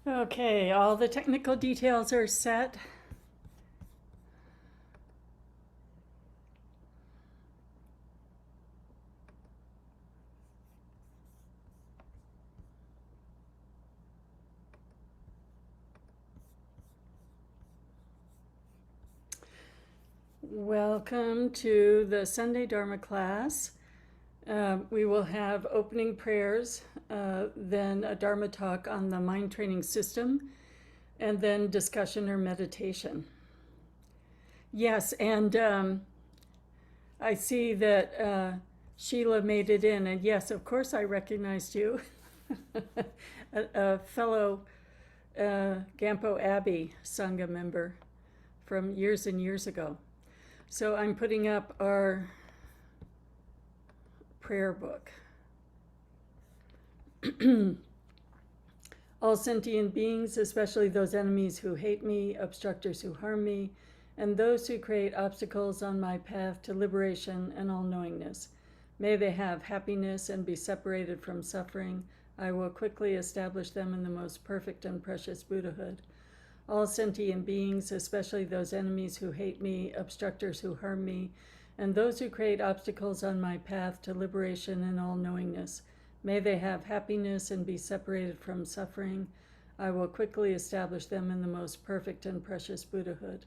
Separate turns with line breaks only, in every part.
Okay, all the technical details are set. Welcome to the Sunday Dharma class. We will have opening prayers, then a Dharma talk on the mind training system, and then discussion or meditation. Yes, and I see that Sheila made it in, and yes, of course I recognized you, a fellow Gampo Abbey Sangha member from years and years ago. So I'm putting up our prayer book. All sentient beings, especially those enemies who hate me, obstructors who harm me, and those who create obstacles on my path to liberation and all-knowingness, may they have happiness and be separated from suffering. I will quickly establish them in the most perfect and precious Buddhahood. All sentient beings, especially those enemies who hate me, obstructors who harm me, and those who create obstacles on my path to liberation and all-knowingness, may they have happiness and be separated from suffering. I will quickly establish them in the most perfect and precious Buddhahood.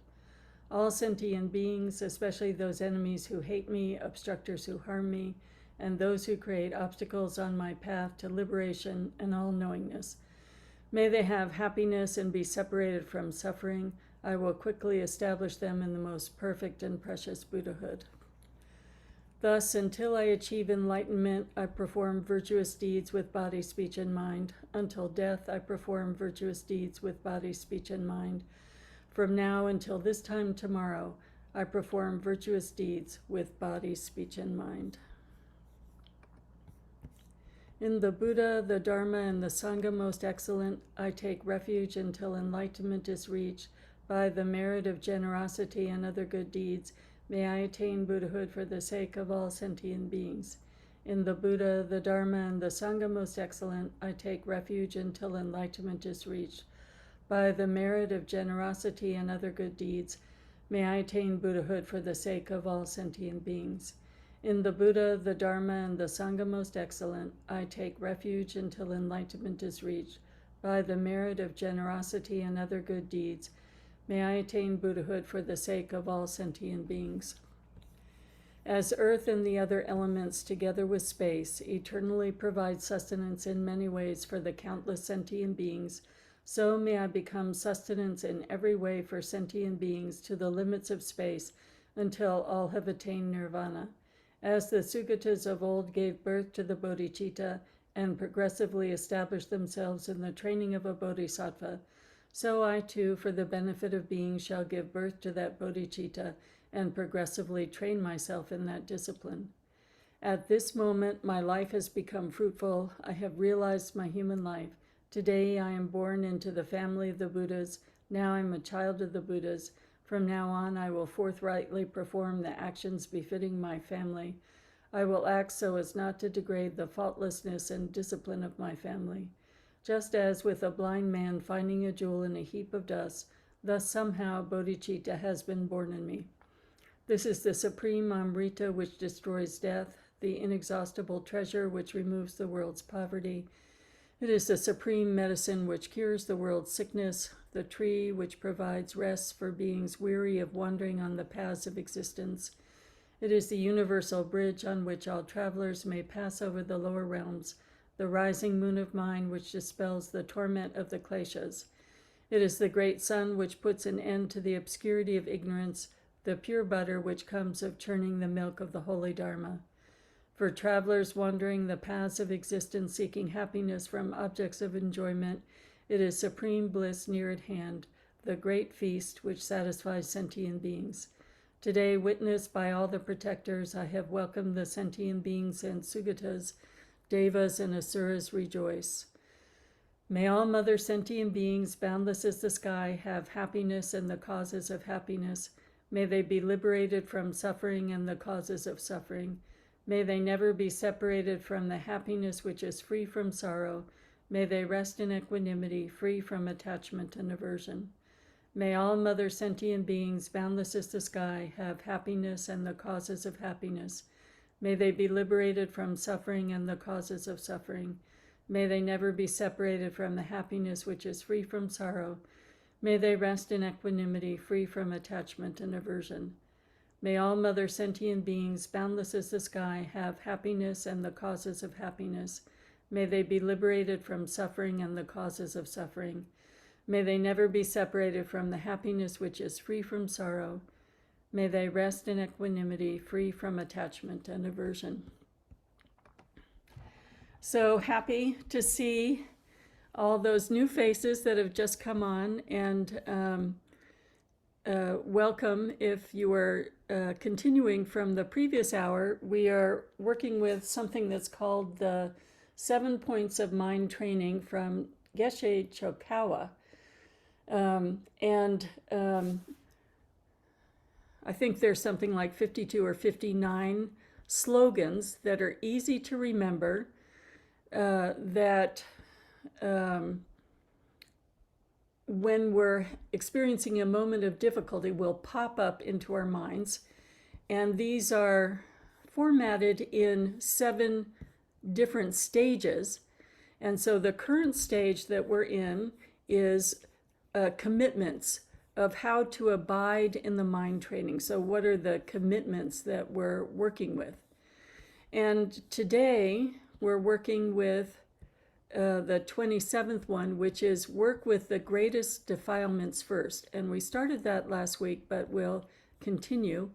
All sentient beings, especially those enemies who hate me, obstructors who harm me, and those who create obstacles on my path to liberation and all-knowingness, may they have happiness and be separated from suffering. I will quickly establish them in the most perfect and precious Buddhahood. Thus, until I achieve enlightenment, I perform virtuous deeds with body, speech, and mind. Until death, I perform virtuous deeds with body, speech, and mind. From now until this time tomorrow, I perform virtuous deeds with body, speech, and mind. In the Buddha, the Dharma, and the Sangha most excellent, I take refuge until enlightenment is reached. By the merit of generosity and other good deeds, may I attain Buddhahood for the sake of all sentient beings. In the Buddha, the Dharma, and the Sangha most excellent, I take refuge until enlightenment is reached. By the merit of generosity and other good deeds, may I attain Buddhahood for the sake of all sentient beings. In the Buddha, the Dharma, and the Sangha most excellent, I take refuge until enlightenment is reached. By the merit of generosity and other good deeds, may I attain Buddhahood for the sake of all sentient beings. As earth and the other elements, together with space, eternally provide sustenance in many ways for the countless sentient beings, so may I become sustenance in every way for sentient beings to the limits of space until all have attained nirvana. As the Sugatas of old gave birth to the bodhicitta and progressively established themselves in the training of a bodhisattva, so I too, for the benefit of beings, shall give birth to that bodhicitta and progressively train myself in that discipline. At this moment, my life has become fruitful. I have realized my human life. Today I am born into the family of the Buddhas. Now I am a child of the Buddhas. From now on, I will forthrightly perform the actions befitting my family. I will act so as not to degrade the faultlessness and discipline of my family. Just as with a blind man finding a jewel in a heap of dust, thus somehow bodhicitta has been born in me. This is the supreme Amrita which destroys death, the inexhaustible treasure which removes the world's poverty. It is the supreme medicine which cures the world's sickness, the tree which provides rest for beings weary of wandering on the paths of existence. It is the universal bridge on which all travelers may pass over the lower realms, the rising moon of mind which dispels the torment of the kleshas. It is the great sun which puts an end to the obscurity of ignorance, the pure butter which comes of churning the milk of the holy Dharma. For travelers wandering the paths of existence seeking happiness from objects of enjoyment, it is supreme bliss near at hand, the great feast which satisfies sentient beings. Today, witnessed by all the protectors, I have welcomed the sentient beings and Sugatas, Devas, and Asuras rejoice. May all mother sentient beings, boundless as the sky, have happiness and the causes of happiness. May they be liberated from suffering and the causes of suffering. May they never be separated from the happiness which is free from sorrow. May they rest in equanimity, free from attachment and aversion. May all mother sentient beings, boundless as the sky, have happiness and the causes of happiness. May they be liberated from suffering and the causes of suffering. May they never be separated from the happiness which is free from sorrow. May they rest in equanimity, free from attachment and aversion. May all mother sentient beings, boundless as the sky, have happiness and the causes of happiness. May they be liberated from suffering and the causes of suffering. May they never be separated from the happiness which is free from sorrow. May they rest in equanimity, free from attachment and aversion. So happy to see all those new faces that have just come on, and welcome if you are continuing from the previous hour. We are working with something that's called the 7 Points of Mind Training from Geshe Chokawa. I think there's something like 52 or 59 slogans that are easy to remember, that when we're experiencing a moment of difficulty will pop up into our minds. And these are formatted in 7 different stages. And so the current stage that we're in is commitments of how to abide in the mind training. So what are the commitments that we're working with? And today we're working with the 27th one, which is work with the greatest defilements first. And we started that last week, but we'll continue.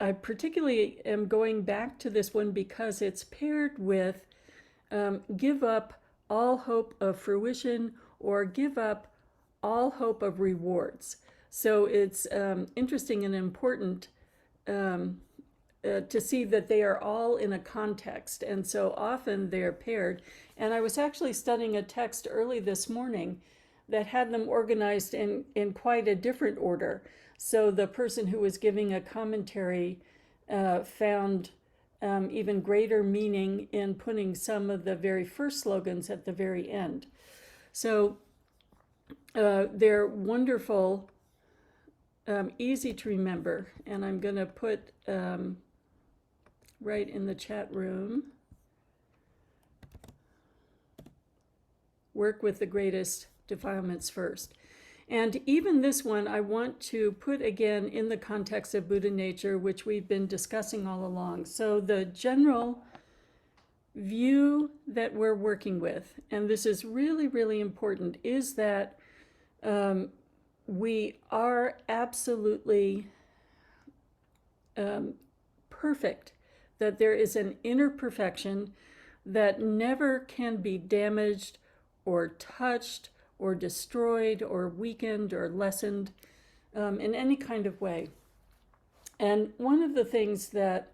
I particularly am going back to this one because it's paired with give up all hope of fruition or give up all hope of rewards. So it's interesting and important to see that they are all in a context, and so often they're paired. And I was actually studying a text early this morning that had them organized in quite a different order. So the person who was giving a commentary found even greater meaning in putting some of the very first slogans at the very end. So they're wonderful, easy to remember, and I'm going to put right in the chat room, work with the greatest defilements first. And even this one I want to put again in the context of Buddha nature, which we've been discussing all along. So the general view that we're working with, and this is really, really important, is that we are absolutely perfect, that there is an inner perfection that never can be damaged or touched or destroyed or weakened or lessened in any kind of way. And one of the things that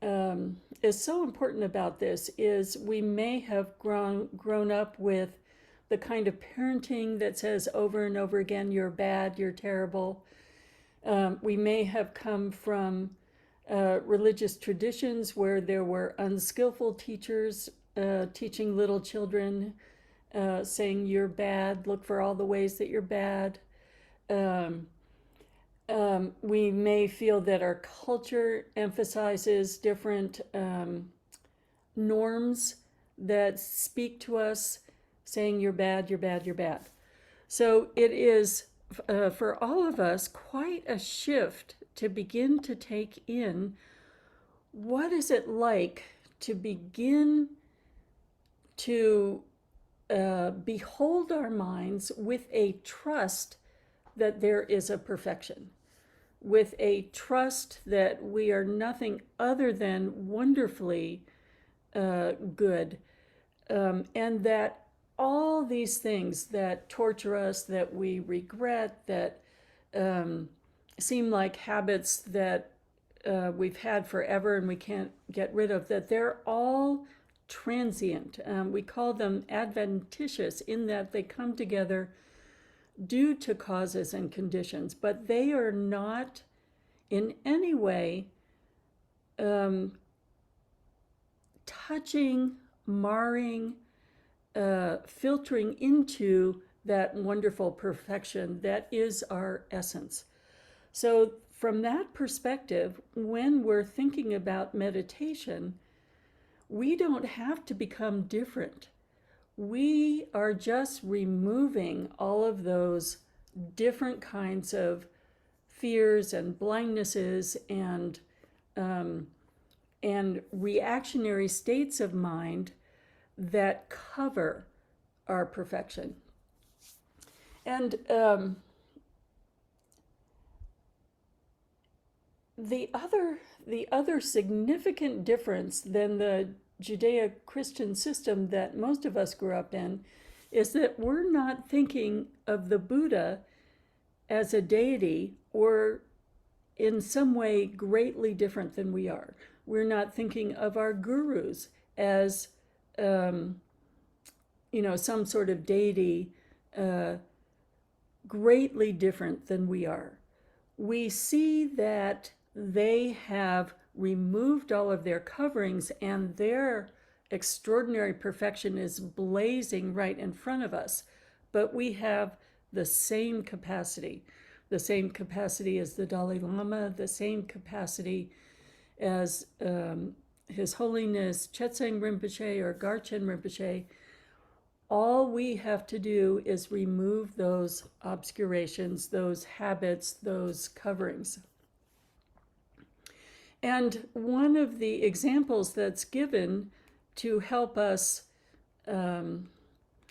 is so important about this is we may have grown up with the kind of parenting that says over and over again, you're bad, you're terrible. We may have come from religious traditions where there were unskillful teachers teaching little children, saying you're bad, look for all the ways that you're bad. We may feel that our culture emphasizes different norms that speak to us, saying you're bad, you're bad, you're bad. So it is, for all of us, quite a shift to begin to take in what is it like to begin to behold our minds with a trust that there is a perfection, with a trust that we are nothing other than wonderfully good, and that all these things that torture us, that we regret, that seem like habits that we've had forever and we can't get rid of, that they're all transient. We call them adventitious in that they come together due to causes and conditions, but they are not in any way touching marring, filtering into that wonderful perfection that is our essence. So, from that perspective, when we're thinking about meditation, we don't have to become different. We are just removing all of those different kinds of fears and blindnesses and reactionary states of mind that cover our perfection. And the other significant difference than the Judeo-Christian system that most of us grew up in is that we're not thinking of the Buddha as a deity or in some way greatly different than we are. We're not thinking of our gurus as some sort of deity greatly different than we are. We see that they have removed all of their coverings and their extraordinary perfection is blazing right in front of us. But we have the same capacity as the Dalai Lama, the same capacity as His Holiness Chetseng Rinpoche or Garchen Rinpoche. All we have to do is remove those obscurations, those habits, those coverings. And one of the examples that's given to help us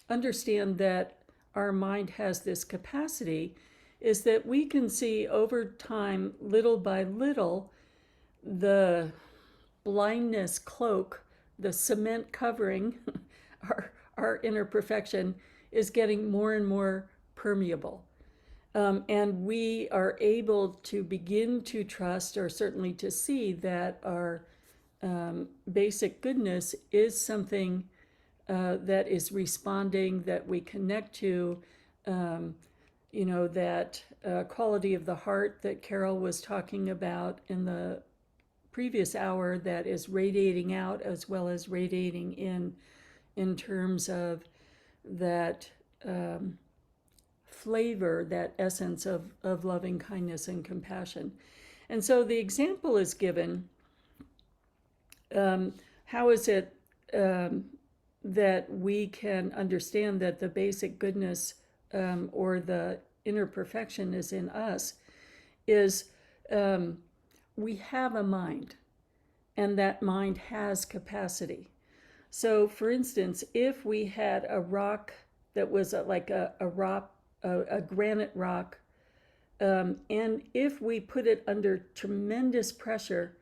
understand that our mind has this capacity is that we can see over time, little by little, the blindness cloak, the cement covering, our inner perfection is getting more and more permeable. And we are able to begin to trust, or certainly to see, that our basic goodness is something that is responding, that we connect to, that quality of the heart that Carol was talking about in the previous hour that is radiating out as well as radiating in terms of that flavor, that essence of loving kindness and compassion. And so the example is given, how is it that we can understand that the basic goodness or the inner perfection is in us, is we have a mind, and that mind has capacity. So, for instance, if we had a rock that was like a granite rock, and if we put it under tremendous pressure,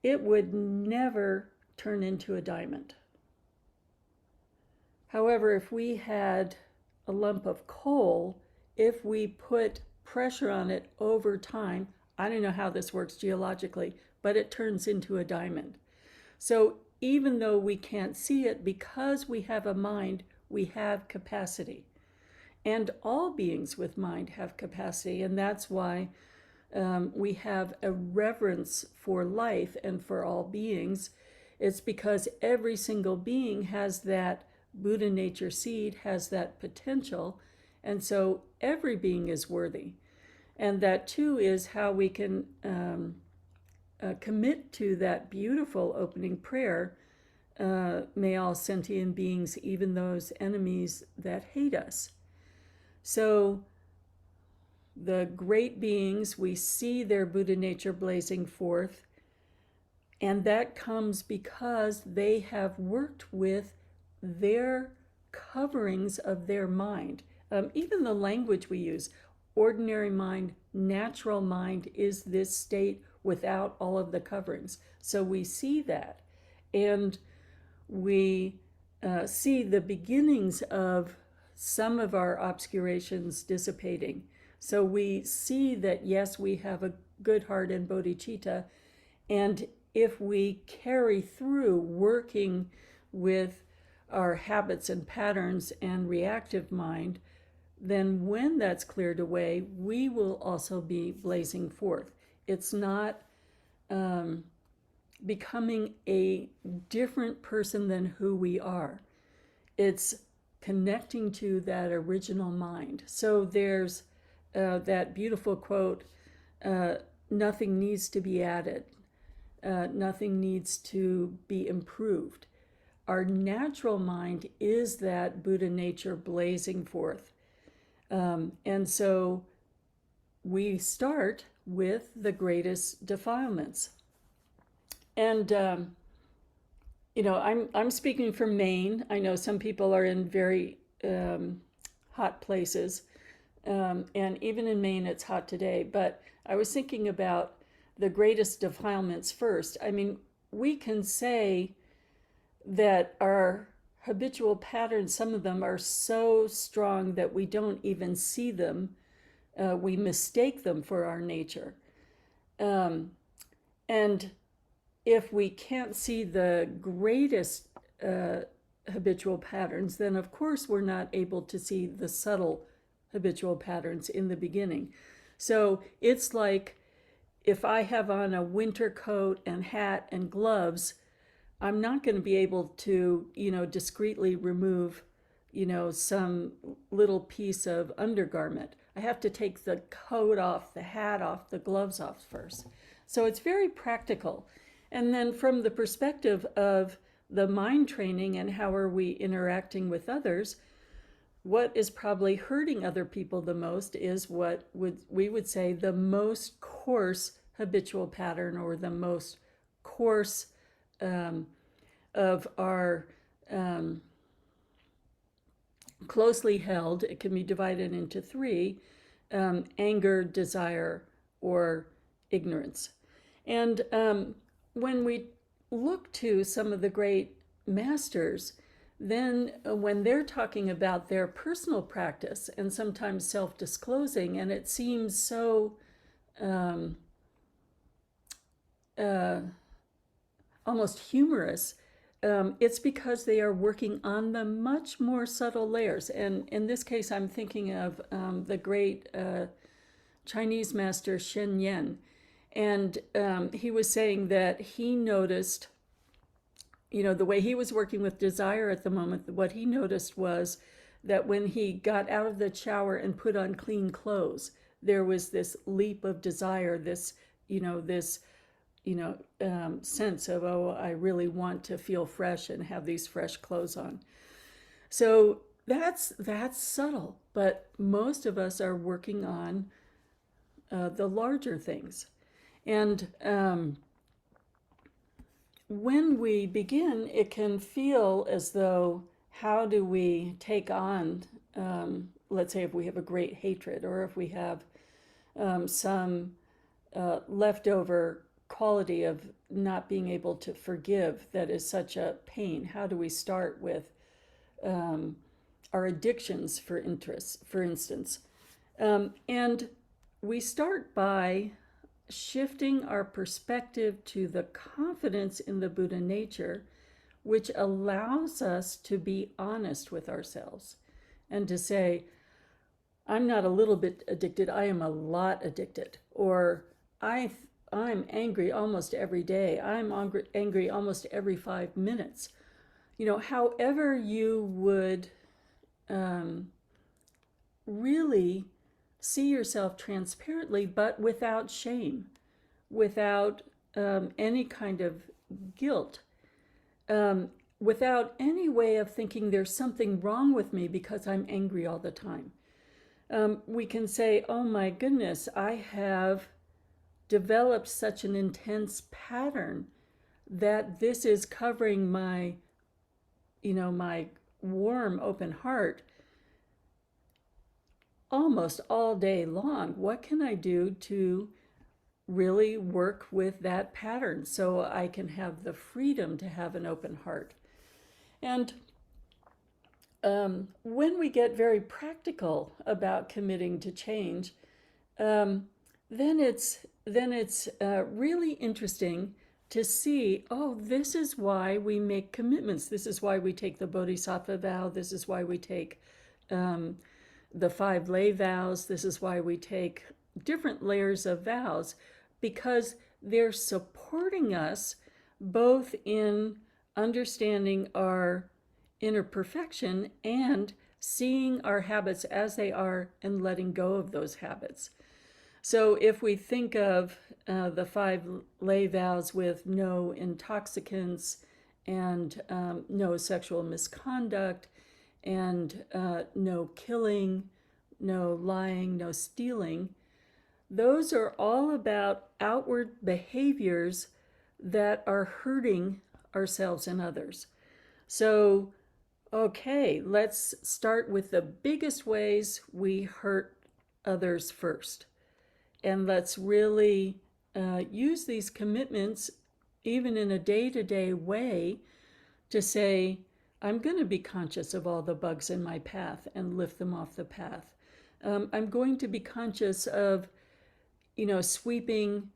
it would never turn into a diamond. However, if we had a lump of coal, if we put pressure on it over time, I don't know how this works geologically, but it turns into a diamond. So even though we can't see it, because we have a mind, we have capacity. And all beings with mind have capacity, and that's why we have a reverence for life and for all beings. It's because every single being has that Buddha nature seed, has that potential, and so every being is worthy. And that too is how we can commit to that beautiful opening prayer, may all sentient beings, even those enemies that hate us. So the great beings, we see their Buddha nature blazing forth, and that comes because they have worked with their coverings of their mind. Even the language we use, ordinary mind, natural mind, is this state without all of the coverings. So we see that, and we see the beginnings of some of our obscurations dissipating. So we see that, yes, we have a good heart and bodhicitta, and if we carry through working with our habits and patterns and reactive mind, then when that's cleared away, we will also be blazing forth. It's not becoming a different person than who we are. It's connecting to that original mind. So there's that beautiful quote, nothing needs to be added, nothing needs to be improved. Our natural mind is that Buddha nature blazing forth. And so we start with the greatest defilements. And, I'm speaking from Maine. I know some people are in very hot places. And even in Maine, it's hot today. But I was thinking about the greatest defilements first. I mean, we can say that our habitual patterns, some of them are so strong that we don't even see them. We mistake them for our nature. And if we can't see the greatest habitual patterns, then of course we're not able to see the subtle habitual patterns in the beginning. So it's like if I have on a winter coat and hat and gloves, I'm not going to be able to, discreetly remove, some little piece of undergarment. I have to take the coat off, the hat off, the gloves off first. So it's very practical. And then from the perspective of the mind training and how are we interacting with others, what is probably hurting other people the most is what we would say the most coarse habitual pattern, or the most coarse of our closely held. It can be divided into three: anger, desire, or ignorance. And when we look to some of the great masters, then when they're talking about their personal practice and sometimes self-disclosing, and it seems so almost humorous, it's because they are working on the much more subtle layers. And in this case, I'm thinking of the great Chinese master Shen Yen. And he was saying that he noticed, the way he was working with desire at the moment, what he noticed was that when he got out of the shower and put on clean clothes, there was this leap of desire, this sense of, oh, I really want to feel fresh and have these fresh clothes on. So that's subtle, but most of us are working on the larger things. And when we begin, it can feel as though, how do we take on, let's say if we have a great hatred, or if we have some leftover quality of not being able to forgive that is such a pain. How do we start with our addictions, for instance? And we start by shifting our perspective to the confidence in the Buddha nature, which allows us to be honest with ourselves and to say, I'm not a little bit addicted, I am a lot addicted. Or I'm angry almost every day. I'm angry almost every 5 minutes. However you would really see yourself transparently, but without shame, without any kind of guilt, without any way of thinking there's something wrong with me because I'm angry all the time. We can say, oh my goodness, I have developed such an intense pattern that this is covering my warm, open heart almost all day long. What can I do to really work with that pattern so I can have the freedom to have an open heart? And when we get very practical about committing to change, then it's really interesting to see, oh, this is why we make commitments. This is why we take the Bodhisattva vow. This is why we take the 5 lay vows. This is why we take different layers of vows, because they're supporting us both in understanding our inner perfection and seeing our habits as they are and letting go of those habits. So if we think of the 5 lay vows with no intoxicants and no sexual misconduct and no killing, no lying, no stealing, those are all about outward behaviors that are hurting ourselves and others. So, okay, let's start with the biggest ways we hurt others first. And let's really use these commitments, even in a day-to-day way, to say, I'm going to be conscious of all the bugs in my path and lift them off the path. I'm going to be conscious of, sweeping,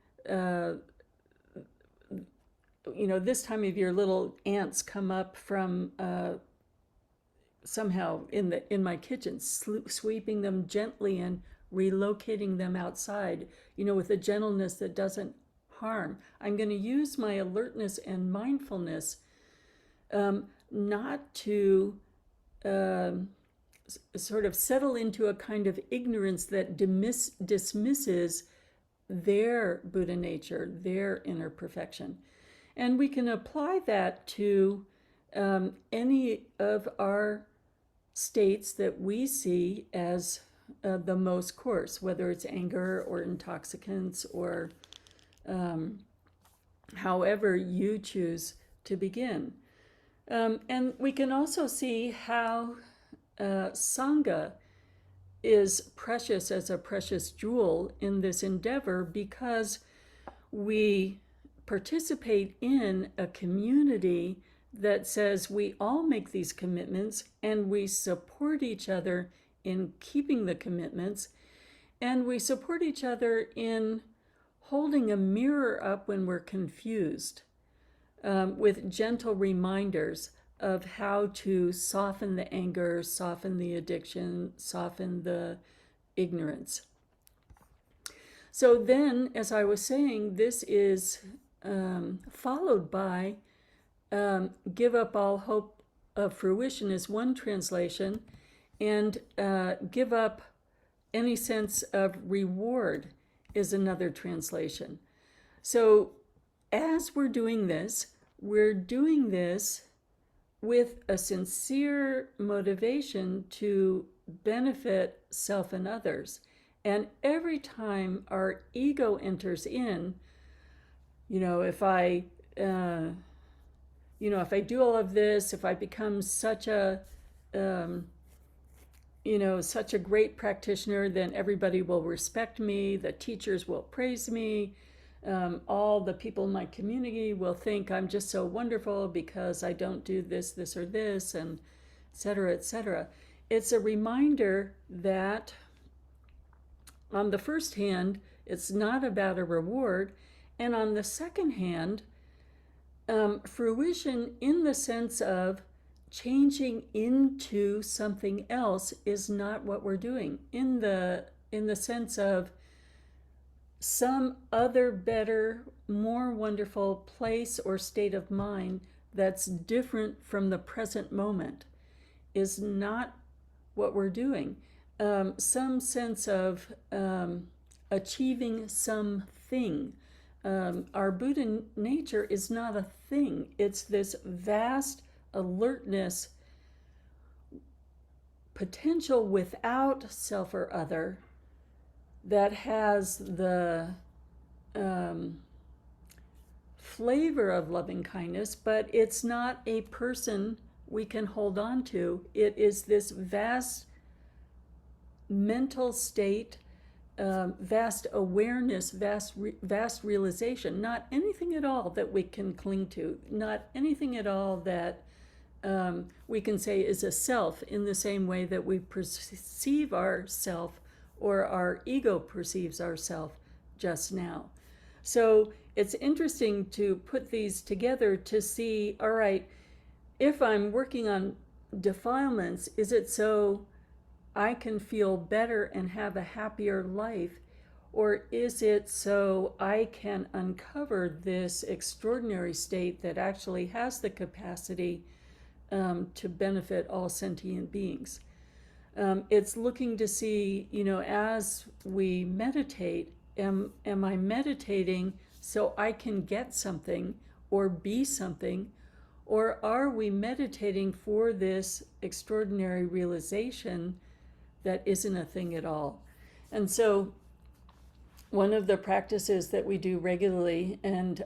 this time of year, little ants come up from somehow in my kitchen, sweeping them gently and relocating them outside, with a gentleness that doesn't harm. I'm going to use my alertness and mindfulness not to sort of settle into a kind of ignorance that dismisses their Buddha nature, their inner perfection. And we can apply that to any of our states that we see as the most coarse, whether it's anger or intoxicants or however you choose to begin. And we can also see how Sangha is precious as a precious jewel in this endeavor, because we participate in a community that says we all make these commitments and we support each other in keeping the commitments, and we support each other in holding a mirror up when we're confused, with gentle reminders of how to soften the anger, soften the addiction, soften the ignorance. So then, as I was saying, this is followed by give up all hope of fruition is one translation, and give up any sense of reward is another translation. So as we're doing this with a sincere motivation to benefit self and others. And every time our ego enters in, if I do all of this, if I become such a great practitioner, then everybody will respect me, the teachers will praise me, all the people in my community will think I'm just so wonderful because I don't do this, this, or this, and et cetera, et cetera. It's a reminder that on the first hand, it's not about a reward, and on the second hand, fruition in the sense of changing into something else is not what we're doing. In the sense of some other better, more wonderful place or state of mind that's different from the present moment is not what we're doing. Some sense of achieving something. Our Buddha nature is not a thing. It's this vast alertness, potential without self or other, that has the flavor of loving kindness, but it's not a person we can hold on to. It is this vast mental state, vast awareness, vast realization, not anything at all that we can cling to, not anything at all that we can say is a self in the same way that we perceive ourself or our ego perceives ourself just now. So it's interesting to put these together to see, all right, if I'm working on defilements, is it so I can feel better and have a happier life? Or is it so I can uncover this extraordinary state that actually has the capacity to benefit all sentient beings? It's looking to see, as we meditate, am I meditating so I can get something or be something? Or are we meditating for this extraordinary realization that isn't a thing at all? And so one of the practices that we do regularly, and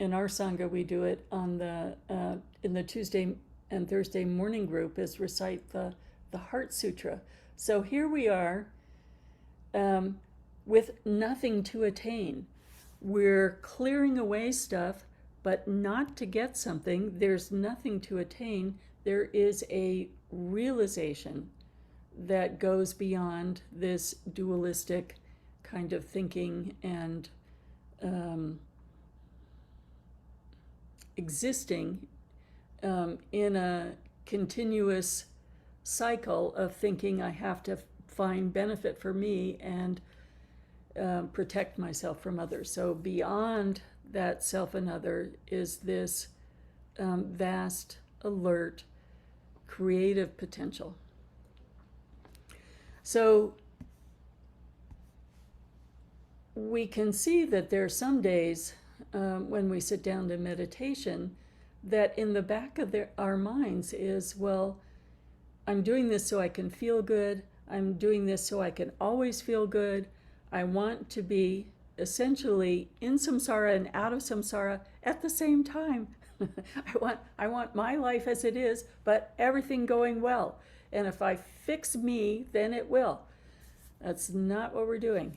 in our Sangha we do it in the Tuesday and Thursday morning group, is recite the Heart Sutra. So here we are with nothing to attain. We're clearing away stuff, but not to get something. There's nothing to attain. There is a realization that goes beyond this dualistic kind of thinking and existing in a continuous cycle of thinking I have to find benefit for me and protect myself from others. So beyond that self and other is this vast, alert, creative potential. So we can see that there are some days when we sit down to meditation that in the back of our minds is, well, I'm doing this so I can feel good. I'm doing this so I can always feel good. I want to be essentially in samsara and out of samsara at the same time. I want my life as it is, but everything going well. And if I fix me, then it will. That's not what we're doing.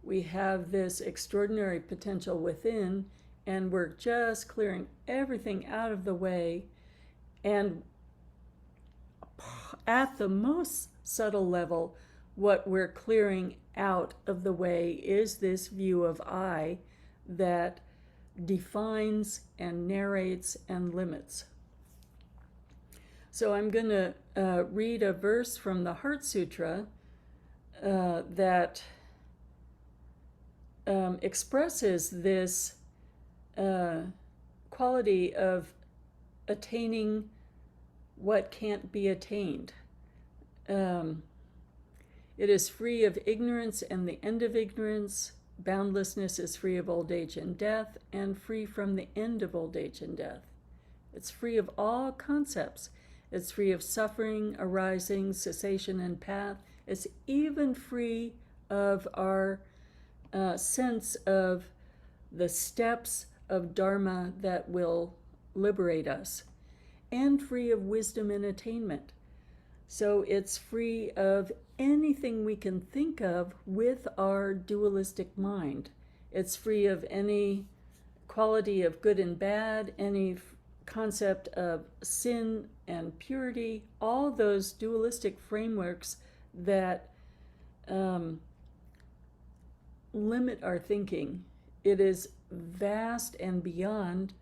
We have this extraordinary potential within, and we're just clearing everything out of the way. And at the most subtle level, what we're clearing out of the way is this view of I that defines and narrates and limits. So I'm going to read a verse from the Heart Sutra that expresses this quality of attaining what can't be attained. It is free of ignorance and the end of ignorance. Boundlessness is free of old age and death, and free from the end of old age and death. It's free of all concepts. It's free of suffering, arising, cessation, and path. It's even free of our sense of the steps of Dharma that will liberate us, and free of wisdom and attainment. So it's free of anything we can think of with our dualistic mind. It's free of any quality of good and bad, any concept of sin and purity, all those dualistic frameworks that limit our thinking. It is vast and beyond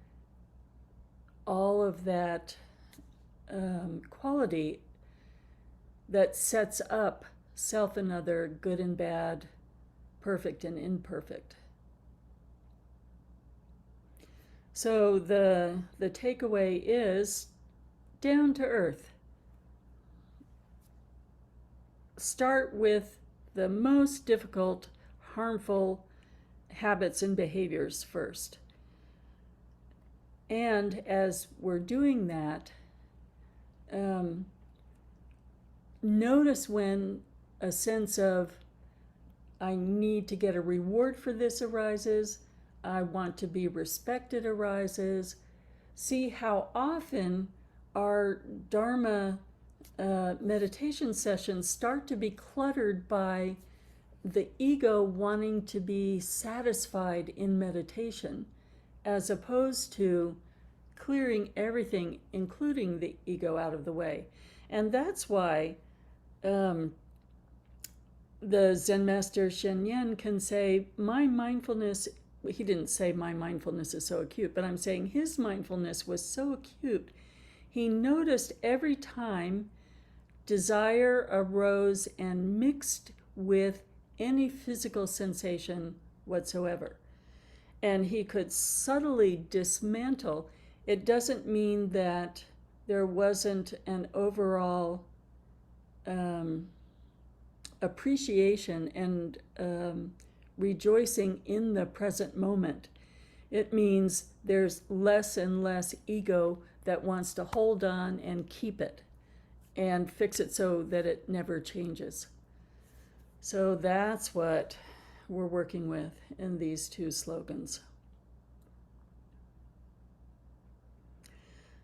all of that quality that sets up self and other, good and bad, perfect and imperfect. So the takeaway is down to earth. Start with the most difficult, harmful habits and behaviors first. And as we're doing that, notice when a sense of I need to get a reward for this arises, I want to be respected arises. See how often our Dharma meditation sessions start to be cluttered by the ego wanting to be satisfied in meditation, as opposed to clearing everything, including the ego, out of the way. And that's why the Zen master Shen Yen can say, my mindfulness, he didn't say my mindfulness is so acute, but I'm saying his mindfulness was so acute. He noticed every time desire arose and mixed with any physical sensation whatsoever. And he could subtly dismantle. It doesn't mean that there wasn't an overall appreciation and rejoicing in the present moment. It means there's less and less ego that wants to hold on and keep it and fix it so that it never changes. So that's what we're working with in these two slogans.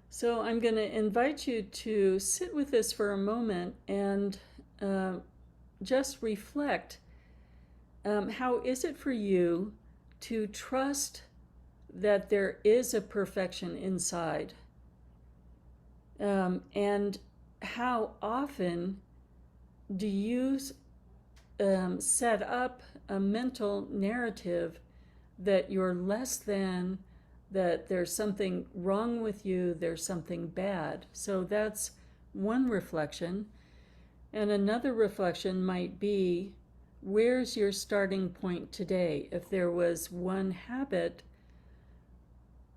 So I'm going to invite you to sit with this for a moment and just reflect. How is it for you to trust that there is a perfection inside? And how often do you set up a mental narrative that you're less than, that there's something wrong with you, there's something bad? So that's one reflection. And another reflection might be, where's your starting point today? If there was one habit,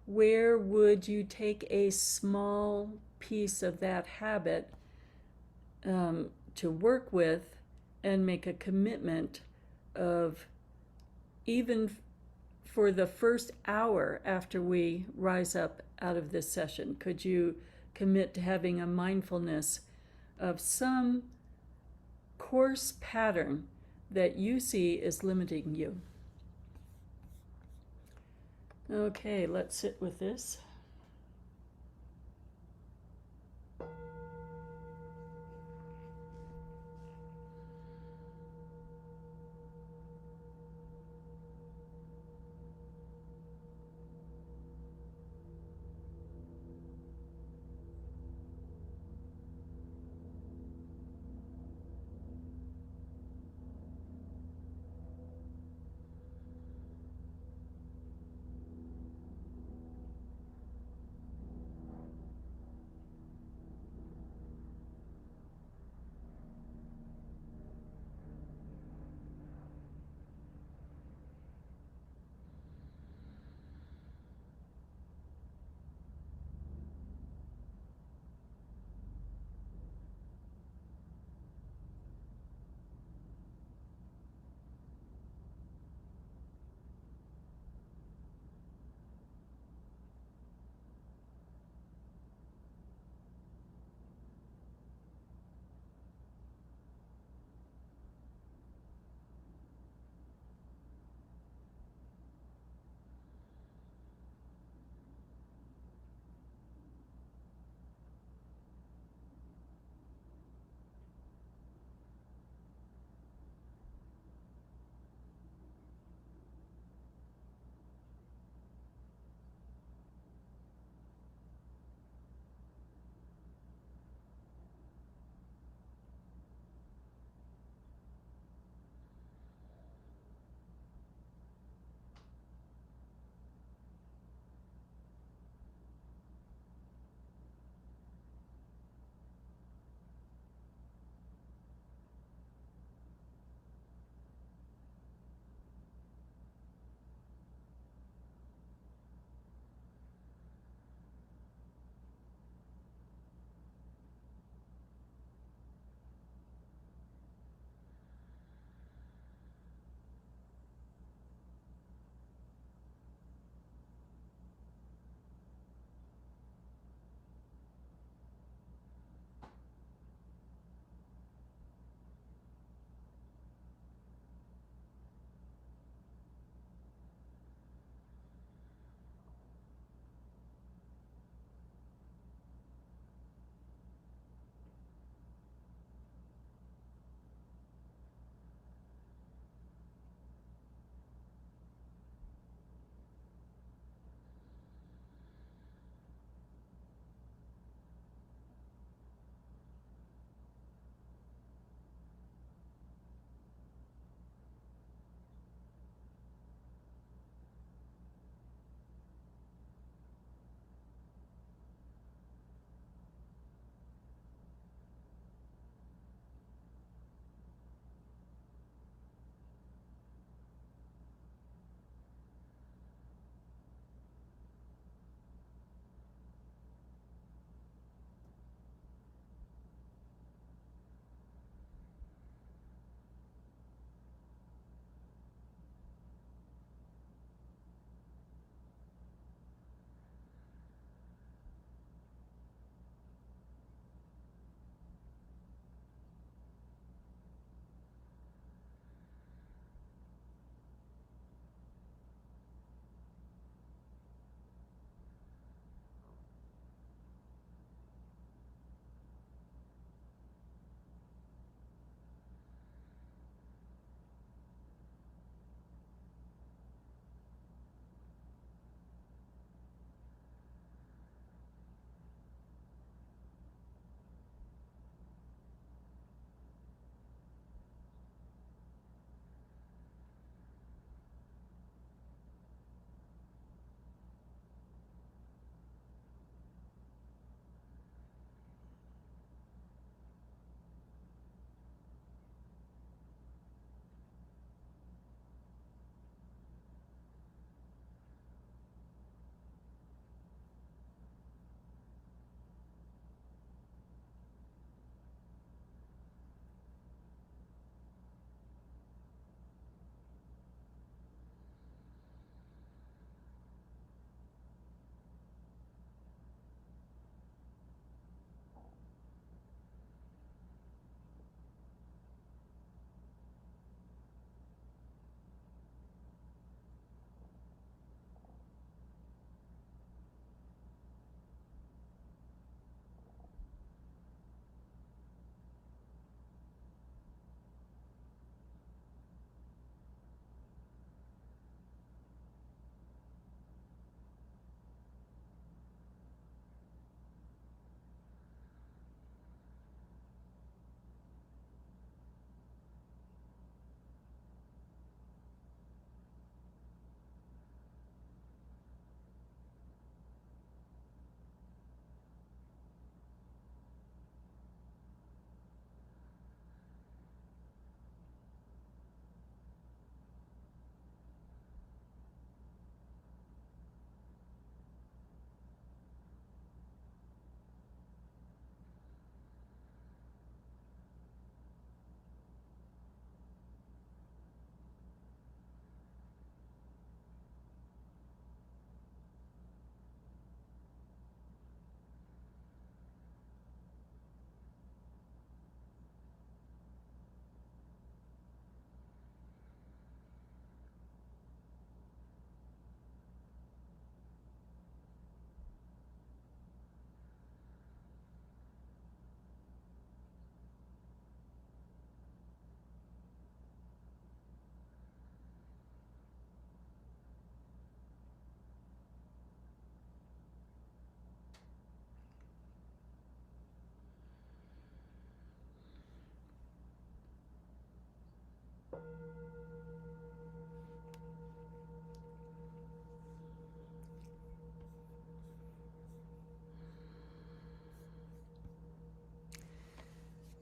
where would you take a small piece of that habit to work with and make a commitment of, even for the first hour after we rise up out of this session, could you commit to having a mindfulness of some course pattern that you see is limiting you? Okay, let's sit with this.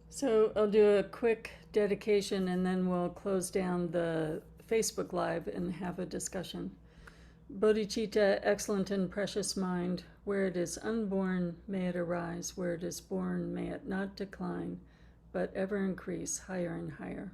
So I'll do a quick dedication and then we'll close down the Facebook Live and have a discussion. Bodhicitta, excellent and precious mind, where it is unborn, may it arise. Where it is born, may it not decline, but ever increase higher and higher.